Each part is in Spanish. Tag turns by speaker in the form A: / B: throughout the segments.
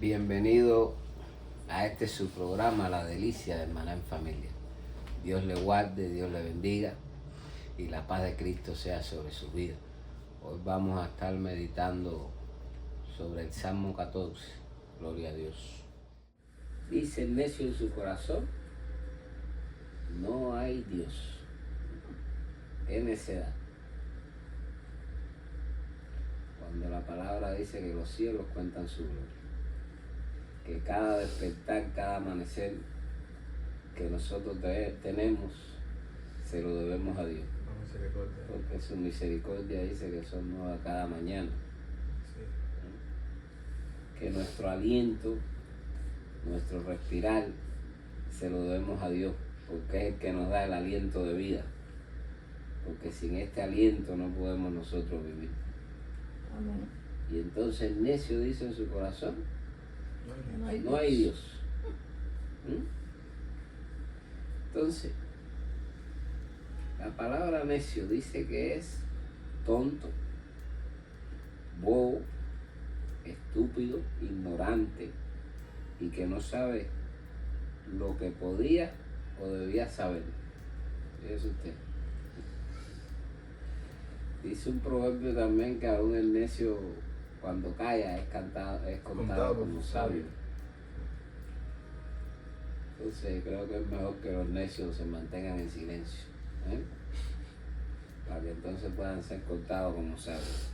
A: Bienvenido a este su programa, La Delicia de Maná en Familia. Dios le guarde, Dios le bendiga y la paz de Cristo sea sobre su vida. Hoy vamos a estar meditando sobre el Salmo 14. Gloria a Dios. Dice el necio en su corazón: no hay Dios. ¡Qué necedad! Cuando la palabra dice que los cielos cuentan su gloria, que cada despertar, cada amanecer que nosotros tenemos, se lo debemos a Dios. Porque su misericordia dice que son nuevas cada mañana. Sí. Que nuestro aliento, nuestro respirar, se lo debemos a Dios, porque es el que nos da el aliento de vida. Porque sin este aliento no podemos nosotros vivir. Amén. Y entonces el necio dice en su corazón: no hay Dios. Entonces, la palabra necio dice que es tonto, bobo, estúpido, ignorante y que no sabe lo que podía o debía saber. Fíjese usted. Dice un proverbio también que aún el necio, cuando calla, es contado como sabio. Entonces creo que es mejor que los necios se mantengan en silencio, para que entonces puedan ser contados como sabios.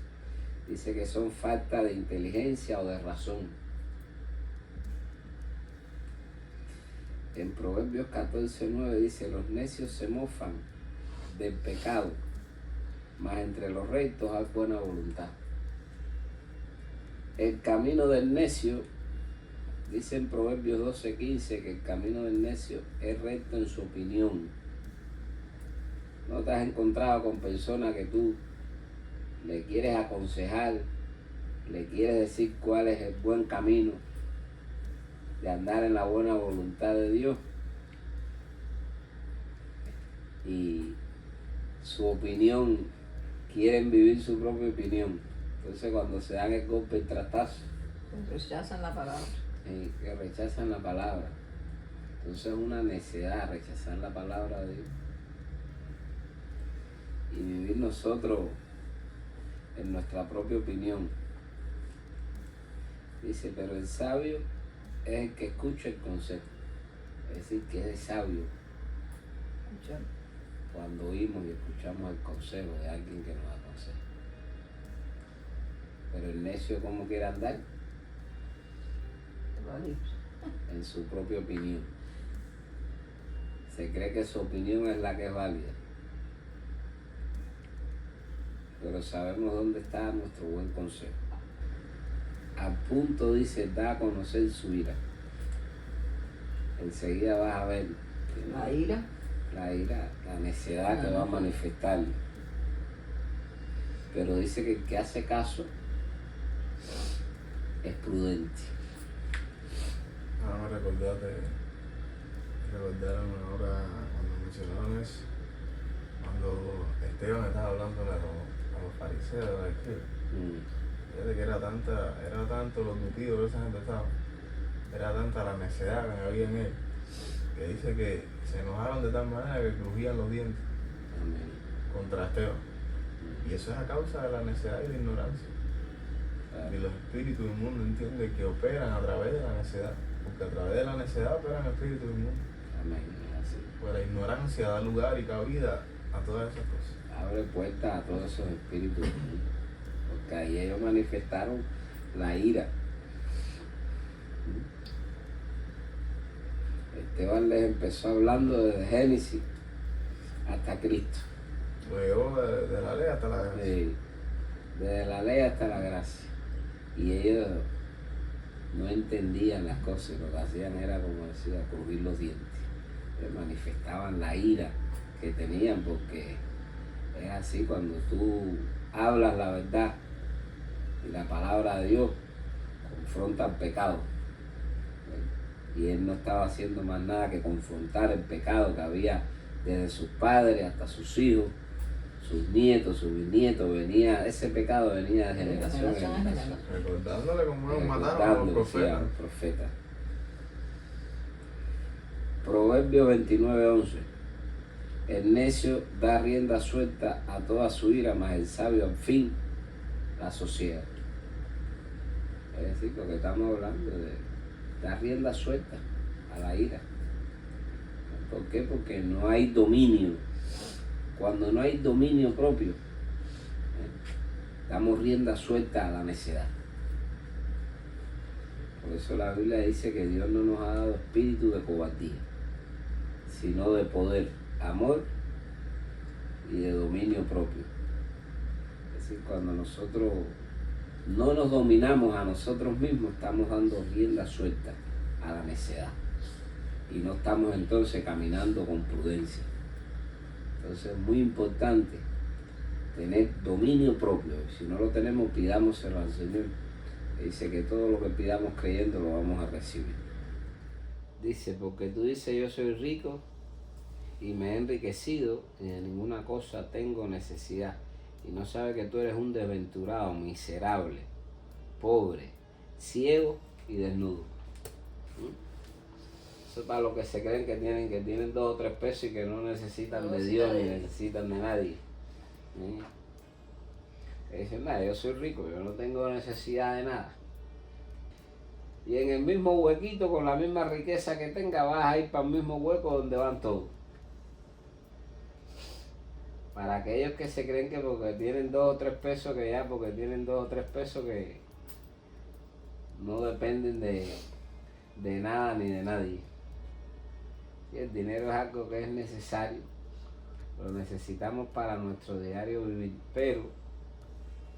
A: Dice que son falta de inteligencia o de razón. En Proverbios 14:9 dice: los necios se mofan del pecado, mas entre los rectos hay buena voluntad. El camino del necio, dice en Proverbios 12:15, que el camino del necio es recto en su opinión. ¿No te has encontrado con personas que tú le quieres aconsejar, le quieres decir cuál es el buen camino de andar en la buena voluntad de Dios? Y su opinión, quieren vivir su propia opinión. Entonces cuando se dan el golpe, el tratazo,
B: rechazan la palabra.
A: Que rechazan la palabra. Entonces es una necedad rechazar la palabra de Dios y vivir nosotros en nuestra propia opinión. Dice: pero el sabio es el que escucha el consejo. Es decir, que es sabio cuando oímos y escuchamos el consejo de alguien que nos aconseja. Pero el necio, ¿cómo quiere andar? En su propia opinión. Se cree que su opinión es la que es válida. Pero sabemos dónde está nuestro buen consejo. Al punto, dice, da a conocer su ira. Enseguida vas a ver la necedad que va a manifestar. Pero dice que el que hace caso es prudente.
C: Ahora recordaron ahora cuando mencionaron eso, cuando Esteban estaba hablando a los fariseos, a los escribas. Fíjate que era tanto los motivos que esa gente estaba, era tanta la necedad que había en él, que dice que se enojaron de tal manera que crujían los dientes contra Esteban. Y eso es a causa de la necedad y la ignorancia. Y los espíritus inmundos, entienden, que operan a través de la necedad. Porque a través de la necedad operan espíritus inmundos.
A: Amén. Así.
C: Pues la ignorancia da lugar y cabida a todas esas cosas.
A: Abre puertas a todos esos espíritus inmundos. Porque ahí ellos manifestaron la ira. Esteban les empezó hablando desde Génesis hasta Cristo.
C: Luego de la ley hasta la gracia.
A: Sí, desde la ley hasta la gracia. Y ellos no entendían las cosas, lo que hacían era, como decía, crujir los dientes. Ellos manifestaban la ira que tenían, porque es así cuando tú hablas la verdad y la palabra de Dios confronta el pecado. Y él no estaba haciendo más nada que confrontar el pecado que había desde sus padres hasta sus hijos, sus nietos, sus bisnietos, ese pecado venía de generación en generación.
C: Recordándole cómo nos mataron a los
A: Recordándole, sí, a
C: profetas.
A: los profetas. Proverbio 29:11. El necio da rienda suelta a toda su ira, mas el sabio al fin la sosiega. Es decir, porque estamos hablando de dar rienda suelta a la ira. ¿Por qué? Porque no hay dominio. Cuando no hay dominio propio, damos rienda suelta a la necedad. Por eso la Biblia dice que Dios no nos ha dado espíritu de cobardía, sino de poder, amor y de dominio propio. Es decir, cuando nosotros no nos dominamos a nosotros mismos, estamos dando rienda suelta a la necedad. Y no estamos entonces caminando con prudencia. Entonces es muy importante tener dominio propio. Si no lo tenemos, pidámoselo al Señor. Dice que todo lo que pidamos creyendo lo vamos a recibir. Dice, porque tú dices yo soy rico y me he enriquecido y de ninguna cosa tengo necesidad. Y no sabes que tú eres un desventurado, miserable, pobre, ciego y desnudo. Eso es para los que se creen que tienen 2 o 3 pesos y que no necesitan de Dios ni necesitan de nadie. Dicen, nada, yo soy rico, yo no tengo necesidad de nada. Y en el mismo huequito, con la misma riqueza que tenga, vas a ir para el mismo hueco donde van todos. Para aquellos que se creen que porque tienen 2 o 3 pesos, que ya porque tienen 2 o 3 pesos que no dependen de nada ni de nadie. Y el dinero es algo que es necesario, lo necesitamos para nuestro diario vivir, pero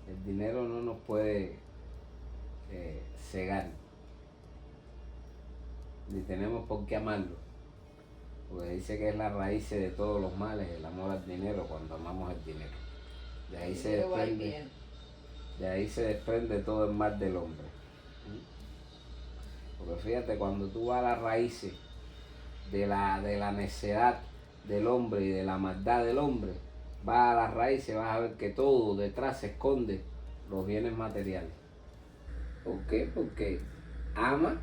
A: el dinero no nos puede cegar, ni tenemos por qué amarlo, porque dice que es la raíz de todos los males, el amor al dinero, cuando amamos el dinero. De ahí se desprende todo el mal del hombre. Porque fíjate, cuando tú vas a las raíces de la necedad del hombre y de la maldad del hombre, vas a las raíces, vas a ver que todo detrás se esconde los bienes materiales. ¿Por qué? Porque ama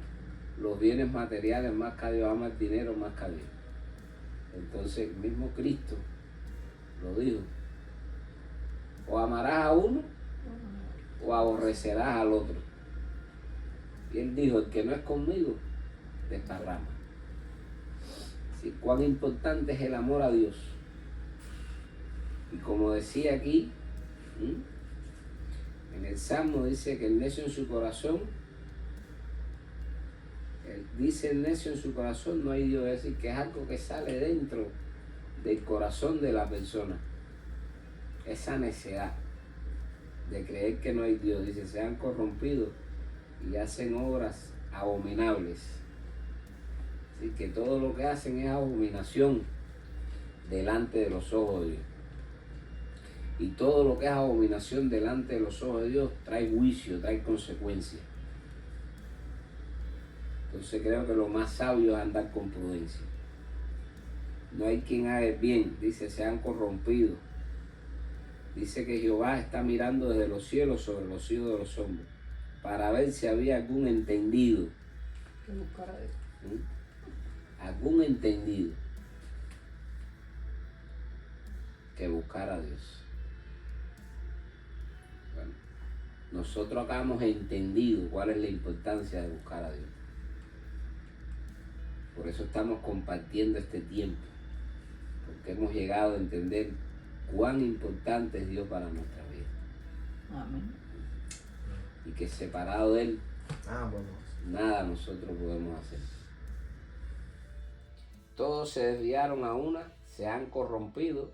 A: los bienes materiales más que a Dios, ama el dinero más que a Dios. Entonces el mismo Cristo lo dijo: o amarás a uno o aborrecerás al otro. Y él dijo: el que no es conmigo desparrama. ¿Sí? Cuán importante es el amor a Dios. Y como decía aquí, en el Salmo dice que el necio en su corazón, dice el necio en su corazón no hay Dios. Es decir, que es algo que sale dentro del corazón de la persona. Esa necedad de creer que no hay Dios. Dice, se han corrompido y hacen obras abominables. Así que todo lo que hacen es abominación delante de los ojos de Dios. Y todo lo que es abominación delante de los ojos de Dios trae juicio, trae consecuencias. Entonces creo que lo más sabio es andar con prudencia. No hay quien haga el bien, dice, se han corrompido. Dice que Jehová está mirando desde los cielos sobre los hijos de los hombres para ver si había algún entendido.
B: Que buscar a Dios.
A: Algún entendido que buscar a Dios. Bueno, nosotros acá hemos entendido cuál es la importancia de buscar a Dios. Por eso estamos compartiendo este tiempo, porque hemos llegado a entender cuán importante es Dios para nuestra vida.
B: Amén.
A: Y que separado de Él,
C: Vámonos.
A: nada nosotros podemos hacer. Todos se desviaron a una, se han corrompido.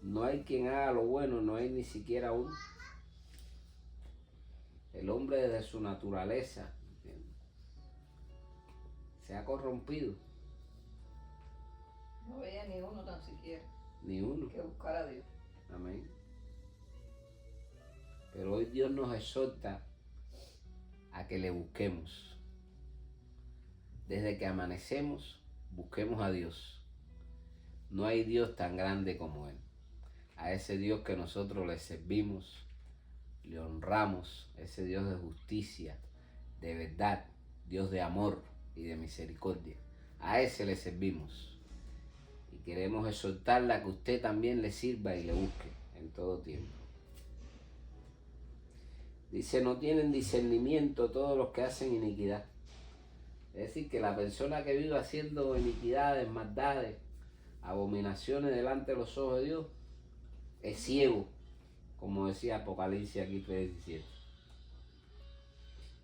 A: No hay quien haga lo bueno, no hay ni siquiera uno. El hombre desde su naturaleza, ¿entiendes?, se ha corrompido.
B: No veía ni uno tan siquiera.
A: Ni uno.
B: Que buscar a Dios.
A: Amén. Pero hoy Dios nos exhorta a que le busquemos. Desde que amanecemos, busquemos a Dios. No hay Dios tan grande como Él. a ese Dios que nosotros le servimos, le honramos, ese Dios de justicia, de verdad, Dios de amor y de misericordia. A ese le servimos. Y queremos exhortarla a que usted también le sirva y le busque en todo tiempo. Dice, no tienen discernimiento todos los que hacen iniquidad. Es decir, que la persona que vive haciendo iniquidades, maldades, abominaciones delante de los ojos de Dios, es ciego, como decía Apocalipsis aquí 3:17.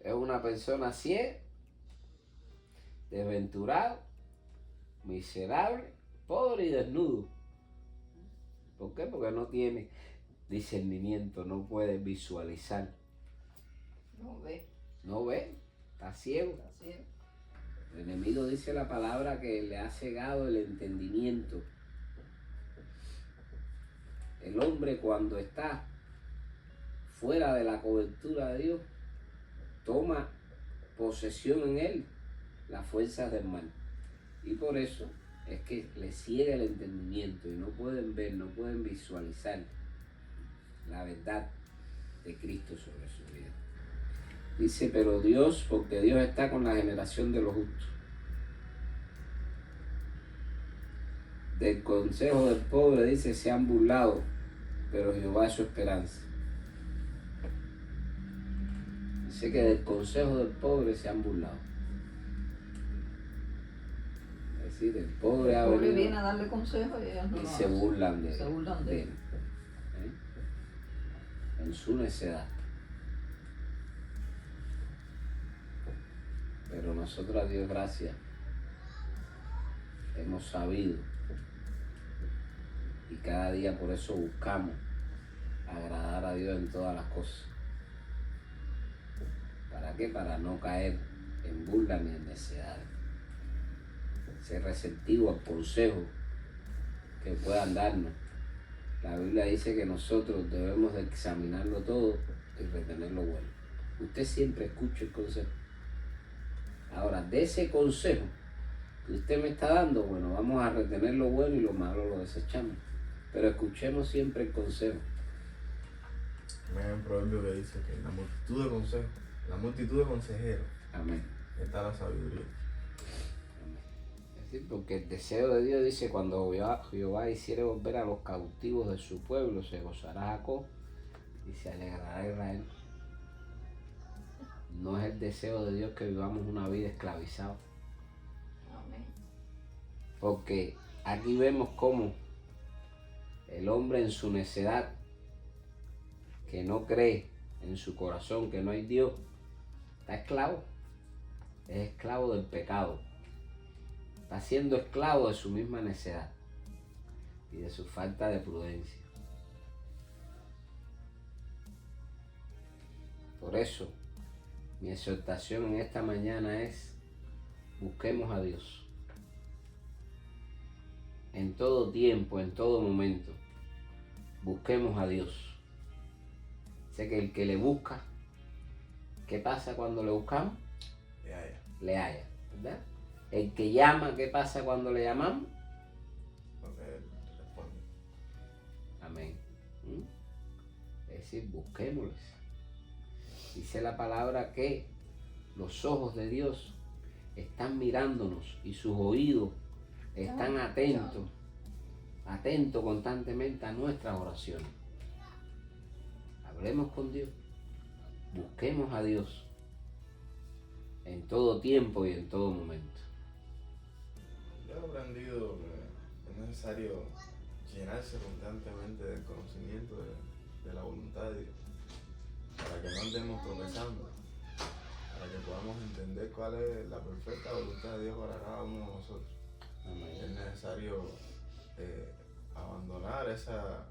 A: Es una persona ciega, desventurado, miserable, pobre y desnudo. ¿Por qué? Porque no tiene discernimiento, no puede visualizar.
B: No ve.
A: No ve, está ciego.
B: Está ciego.
A: El enemigo dice la palabra que le ha cegado el entendimiento. El hombre cuando está fuera de la cobertura de Dios, toma posesión en él las fuerzas del mal. Y por eso es que le ciega el entendimiento y no pueden ver, no pueden visualizar la verdad de Cristo sobre su vida. Dice, pero Dios, porque Dios está con la generación de los justos. Del consejo del pobre, dice, se han burlado, pero Jehová es su esperanza. Dice que del consejo del pobre se han burlado. Es decir, el pobre ha venido
B: viene a darle consejos y ellos no
A: y
B: lo
A: se
B: hacen.
A: burlan de
B: Se burlan de él.
A: En su necedad. Pero nosotros, a Dios gracias, hemos sabido y cada día por eso buscamos agradar a Dios en todas las cosas. ¿Para qué? Para no caer en burla ni en necedades. Ser receptivo al consejo que puedan darnos. La Biblia dice que nosotros debemos de examinarlo todo y retener lo bueno. Usted siempre escucha el consejo. Ahora, de ese consejo que usted me está dando, bueno, vamos a retener lo bueno y lo malo lo desechamos. Pero escuchemos siempre el consejo.
C: Hay un proverbio que dice que en la multitud de consejeros,
A: Amén.
C: está la sabiduría.
A: Es decir, porque el deseo de Dios dice, cuando Jehová hiciere volver a los cautivos de su pueblo, se gozará Jacob y se alegrará Israel. No es el deseo de Dios que vivamos una vida esclavizados.
B: Amén.
A: Porque aquí vemos cómo el hombre en su necedad, que no cree en su corazón que no hay Dios, está esclavo. Es esclavo del pecado. Está siendo esclavo de su misma necedad y de su falta de prudencia. Por eso, mi exhortación en esta mañana es: busquemos a Dios. En todo tiempo, en todo momento, busquemos a Dios. Sé que el que le busca, ¿qué pasa cuando le buscamos? Le halla, ¿verdad? El que llama, ¿qué pasa cuando le llamamos?
C: Porque él responde.
A: Amén. Es decir, busquémosles. Dice la palabra que los ojos de Dios están mirándonos y sus oídos están atentos constantemente a nuestras oraciones. Hablemos con Dios, busquemos a Dios en todo tiempo y en todo momento.
C: Yo he aprendido que es necesario llenarse constantemente del conocimiento de la voluntad de Dios, para que no andemos tropezando, para que podamos entender cuál es la perfecta voluntad de Dios para cada uno de nosotros.
A: Amén.
C: Es necesario abandonar esa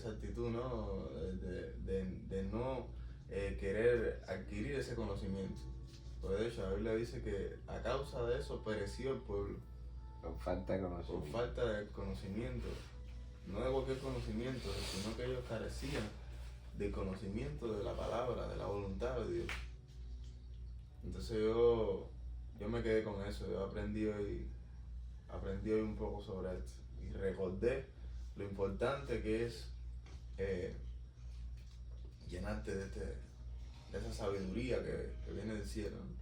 C: actitud, ¿no? de no querer adquirir ese conocimiento. Pues de hecho la Biblia dice que a causa de eso pereció el pueblo.
A: Por falta de
C: Por
A: conocimiento.
C: falta de conocimiento. No de cualquier conocimiento, sino que ellos carecían del conocimiento de la palabra, de la voluntad de Dios. Entonces yo me quedé con eso. Yo aprendí hoy un poco sobre esto y recordé lo importante que es llenarte de esa sabiduría que viene del cielo, ¿no?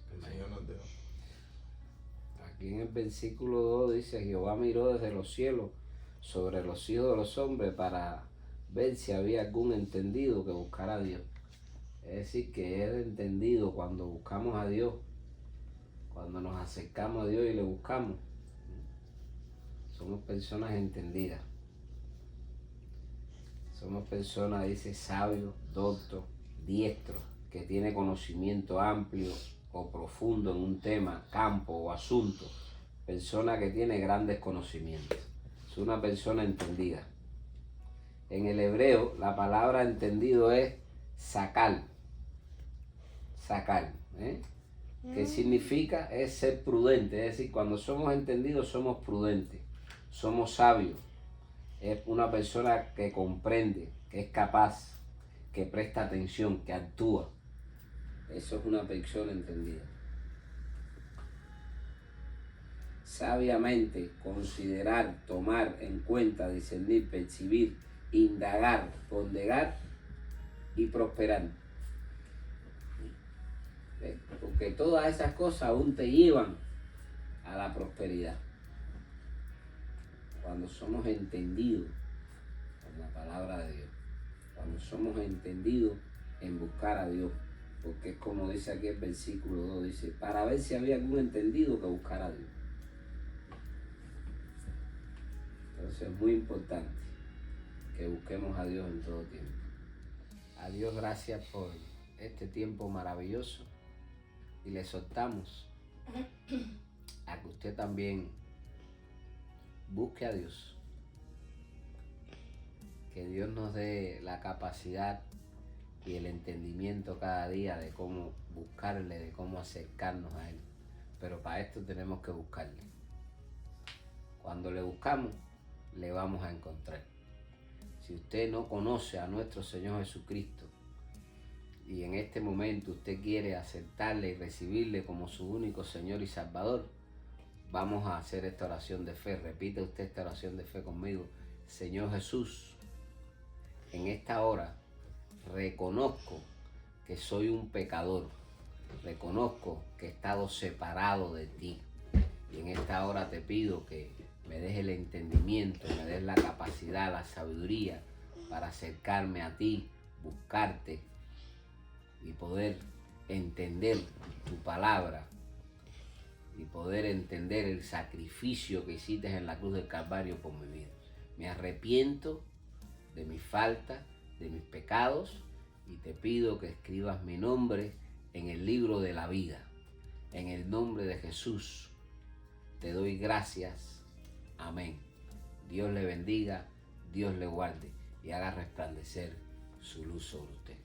C: Que el Señor nos dejó.
A: Aquí en el versículo 2 dice: Jehová miró desde los cielos sobre los hijos de los hombres para ver si había algún entendido que buscara a Dios. Es decir, que es entendido cuando buscamos a Dios, cuando nos acercamos a Dios y le buscamos. Somos personas entendidas. Somos personas, dice, sabios, doctos, diestros, que tiene conocimiento amplio o profundo en un tema, campo o asunto. Persona que tiene grandes conocimientos. Es una persona entendida. En el hebreo, la palabra entendido es sacar. Sacar. ¿Qué significa? Es ser prudente. Es decir, cuando somos entendidos, somos prudentes. Somos sabios. Es una persona que comprende, que es capaz, que presta atención, que actúa. Eso es una persona entendida. Sabiamente considerar, tomar en cuenta, discernir, percibir, indagar, ponderar y prosperar. Porque todas esas cosas aún te llevan a la prosperidad. Cuando somos entendidos con la palabra de Dios, cuando somos entendidos en buscar a Dios, porque es como dice aquí el versículo 2, dice, para ver si había algún entendido que buscara a Dios. Entonces es muy importante que busquemos a Dios en todo tiempo. A Dios gracias por este tiempo maravilloso y le exhortamos a que usted también busque a Dios. Que Dios nos dé la capacidad y el entendimiento cada día de cómo buscarle, de cómo acercarnos a Él. Pero para esto tenemos que buscarle. Cuando le buscamos, le vamos a encontrar. Si usted no conoce a nuestro Señor Jesucristo y en este momento usted quiere aceptarle y recibirle como su único Señor y Salvador, vamos a hacer esta oración de fe. Repita usted esta oración de fe conmigo. Señor Jesús, en esta hora reconozco que soy un pecador. Reconozco que he estado separado de ti. Y en esta hora te pido que me des el entendimiento, me des la capacidad, la sabiduría para acercarme a ti, buscarte y poder entender tu palabra y poder entender el sacrificio que hiciste en la cruz del Calvario por mi vida. Me arrepiento de mis faltas, de mis pecados, y te pido que escribas mi nombre en el libro de la vida. En el nombre de Jesús te doy gracias. Amén. Dios le bendiga, Dios le guarde y haga resplandecer su luz sobre usted.